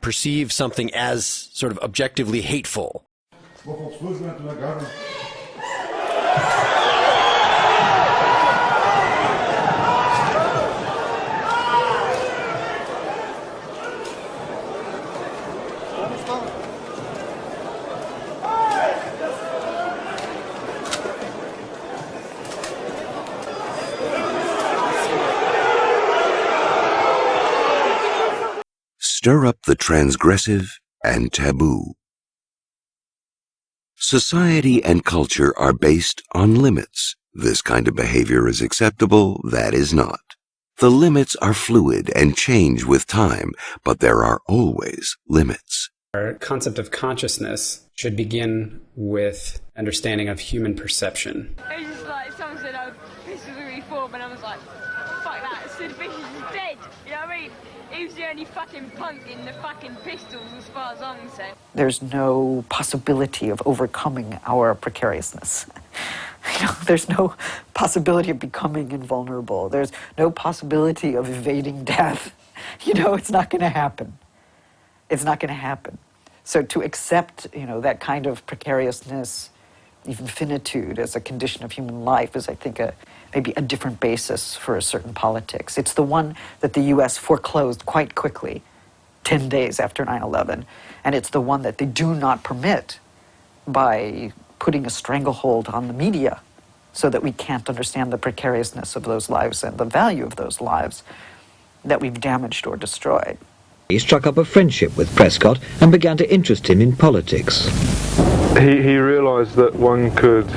perceive something as sort of objectively hateful. Stir up the transgressive and taboo. Society and culture are based on limits. This kind of behavior is acceptable, that is not. The limits are fluid and change with time, but there are always limits. Our concept of consciousness should begin with understanding of human perception. It was just like someone said, "Oh, this was a reform," and I was like, "Fuck that! Sid Vicious is dead." You know what I mean? He was the only fucking punk in the fucking Pistols, as far as I'm concerned. There's no possibility of overcoming our precariousness. There's no possibility of becoming invulnerable. There's no possibility of evading death. It's not going to happen. It's not going to happen. So to accept, that kind of precariousness, even finitude as a condition of human life is, I think, maybe a different basis for a certain politics. It's the one that the U.S. foreclosed quite quickly, 10 days after 9/11, and it's the one that they do not permit by putting a stranglehold on the media so that we can't understand the precariousness of those lives and the value of those lives that we've damaged or destroyed. He struck up a friendship with Prescott and began to interest him in politics. He realised that one could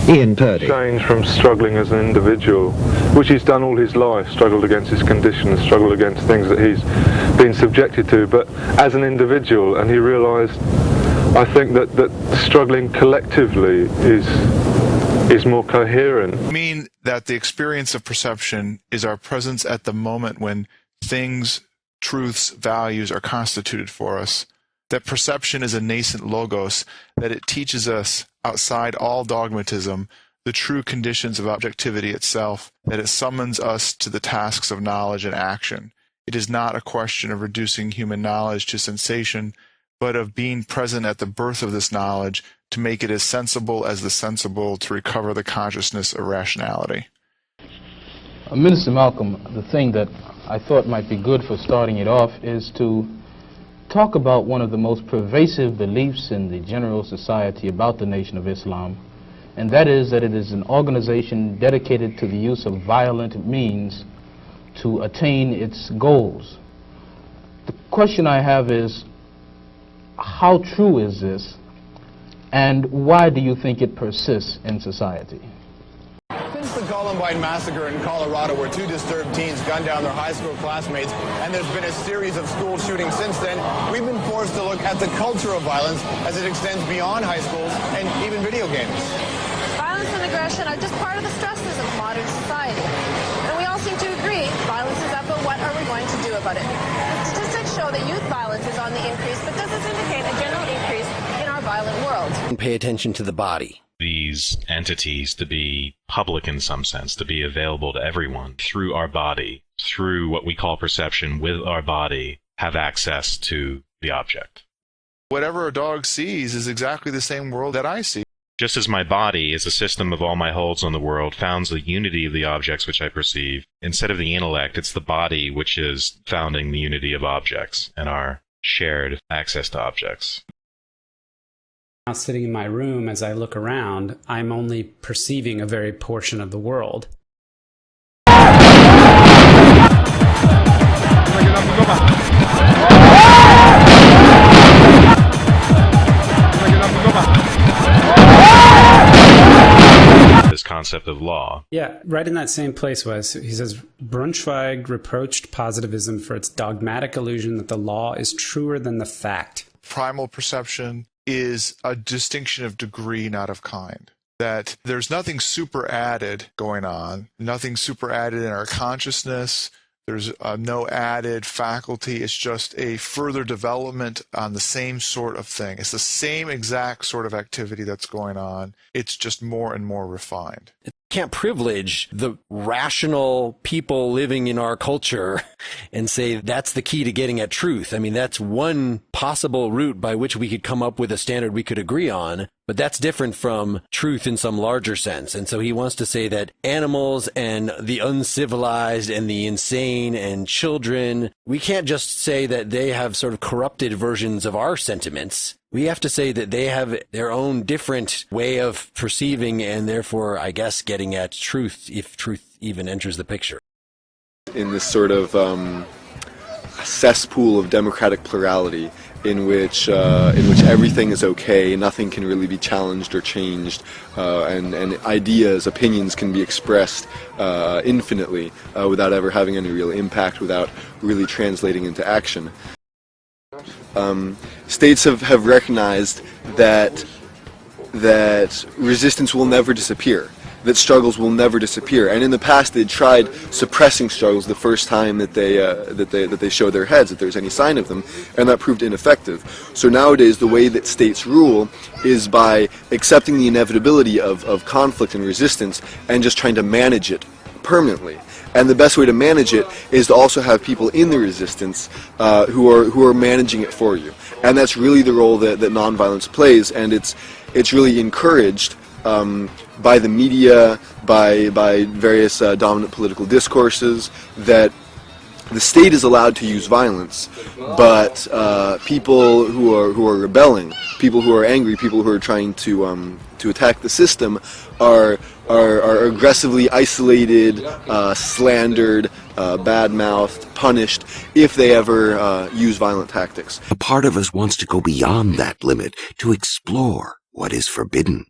change from struggling as an individual, which he's done all his life, struggled against his conditions, struggled against things that he's been subjected to, but as an individual, and he realised, I think, that struggling collectively is more coherent. I mean that the experience of perception is our presence at the moment when things, truths, values are constituted for us. That perception is a nascent logos, that it teaches us, outside all dogmatism, the true conditions of objectivity itself, that it summons us to the tasks of knowledge and action. It is not a question of reducing human knowledge to sensation, but of being present at the birth of this knowledge to make it as sensible as the sensible, to recover the consciousness of rationality. Minister Malcolm, the thing that I thought might be good for starting it off is to talk about one of the most pervasive beliefs in the general society about the Nation of Islam, and that is that it is an organization dedicated to the use of violent means to attain its goals. The question I have is, how true is this, and why do you think it persists in society? Since the Columbine massacre in Colorado, where two disturbed teens gunned down their high school classmates, and there's been a series of school shootings since then, we've been forced to look at the culture of violence as it extends beyond high schools and even video games. Violence and aggression are just part of the stresses of modern society. And we all seem to agree violence is up, but what are we going to do about it? The statistics show that youth violence is on the increase, but does this indicate a general increase in our violent world? And pay attention to the body. These entities to be public in some sense, to be available to everyone through our body, through what we call perception with our body, have access to the object. Whatever a dog sees is exactly the same world that I see. Just as my body is a system of all my holds on the world, founds the unity of the objects which I perceive, instead of the intellect, it's the body which is founding the unity of objects and our shared access to objects. Now, sitting in my room, as I look around, I'm only perceiving a very portion of the world. This concept of law. Yeah, right in that same place he says, Braunschweig reproached positivism for its dogmatic illusion that the law is truer than the fact. Primal perception is a distinction of degree, not of kind. That there's nothing super added going on, nothing super added in our consciousness, there's no added faculty, it's just a further development on the same sort of thing. It's the same exact sort of activity that's going on, it's just more and more refined. can't privilege the rational people living in our culture and say that's the key to getting at truth. I mean, that's one possible route by which we could come up with a standard we could agree on, but that's different from truth in some larger sense. And so he wants to say that animals and the uncivilized and the insane and children, we can't just say that they have sort of corrupted versions of our sentiments. We have to say that they have their own different way of perceiving and therefore, I guess, getting at truth, if truth even enters the picture. In this sort of cesspool of democratic plurality in which everything is okay, nothing can really be challenged or changed, and ideas, opinions can be expressed infinitely without ever having any real impact, without really translating into action. States have recognized that resistance will never disappear, that struggles will never disappear, and in the past they tried suppressing struggles the first time that they show their heads, if there's any sign of them, and that proved ineffective. So nowadays the way that states rule is by accepting the inevitability of conflict and resistance and just trying to manage it permanently. And the best way to manage it is to also have people in the resistance who are managing it for you. And that's really the role that nonviolence plays, and it's really encouraged by the media, by various dominant political discourses, that the state is allowed to use violence, but people who are rebelling, people who are angry, people who are trying to attack the system are aggressively isolated, slandered, bad-mouthed, punished if they ever use violent tactics. A part of us wants to go beyond that limit, to explore what is forbidden.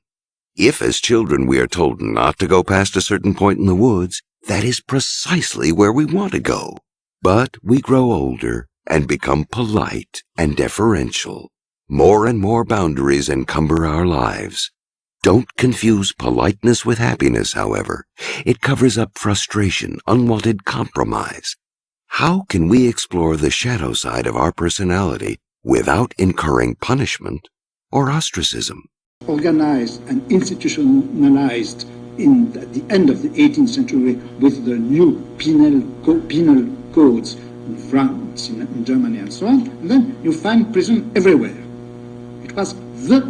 If as children we are told not to go past a certain point in the woods, that is precisely where we want to go. But we grow older and become polite and deferential. More and more boundaries encumber our lives. Don't confuse politeness with happiness, however. It covers up frustration, unwanted compromise. How can we explore the shadow side of our personality without incurring punishment or ostracism? Organized and institutionalized at the end of the 18th century with the new penal codes in France, in Germany and so on, and then you find prison everywhere. It was the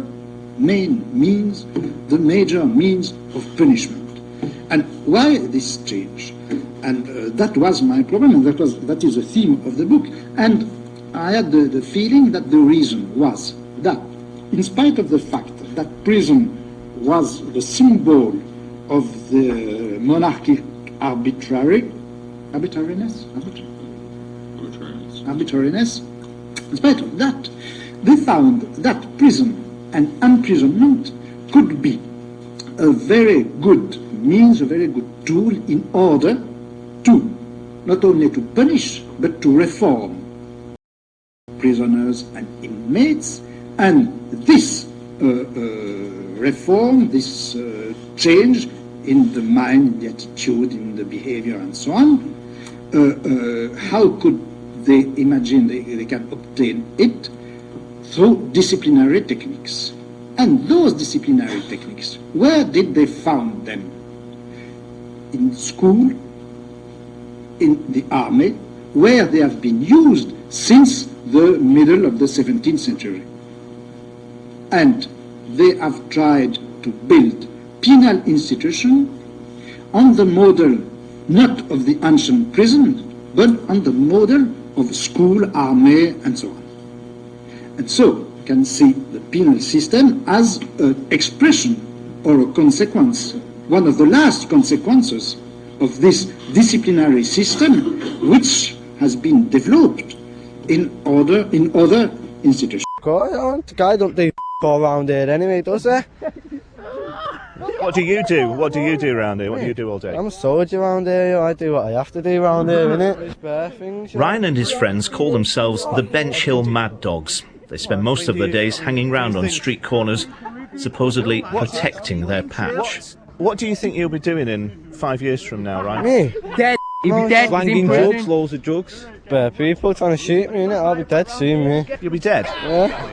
main means, the major means of punishment. And why this change? And that was my problem, and that is the theme of the book. And I had the feeling that the reason was that, in spite of the fact that prison was the symbol of the monarchic arbitrariness, in spite of that, they found that prison and imprisonment could be a very good means, a very good tool in order to not only to punish but to reform prisoners and inmates. And this reform, this change in the mind, in the attitude, in the behavior and so on, how could they imagine they can obtain it? Through disciplinary techniques. And those disciplinary techniques, where did they found them? In school, in the army, where they have been used since the middle of the 17th century. And they have tried to build penal institutions on the model not of the ancient prison, but on the model of school, army, and so on. And so you can see the penal system as an expression or a consequence, one of the last consequences of this disciplinary system, which has been developed in other institutions. Guy don't do all around here anyway, does he? What do you do? What do you do around here? What do you do all day? I'm a soldier around here. I do what I have to do around here, innit? Ryan and his friends call themselves the Bench Hill Mad Dogs. They spend most of their days hanging round on street corners, supposedly protecting their patch. What do you think you'll be doing in 5 years from now, Ryan? Me? Dead. You'll be dead. Slanging drugs, loads of drugs. But people trying to shoot me, innit? I'll be dead soon, me. You'll be dead? Yeah.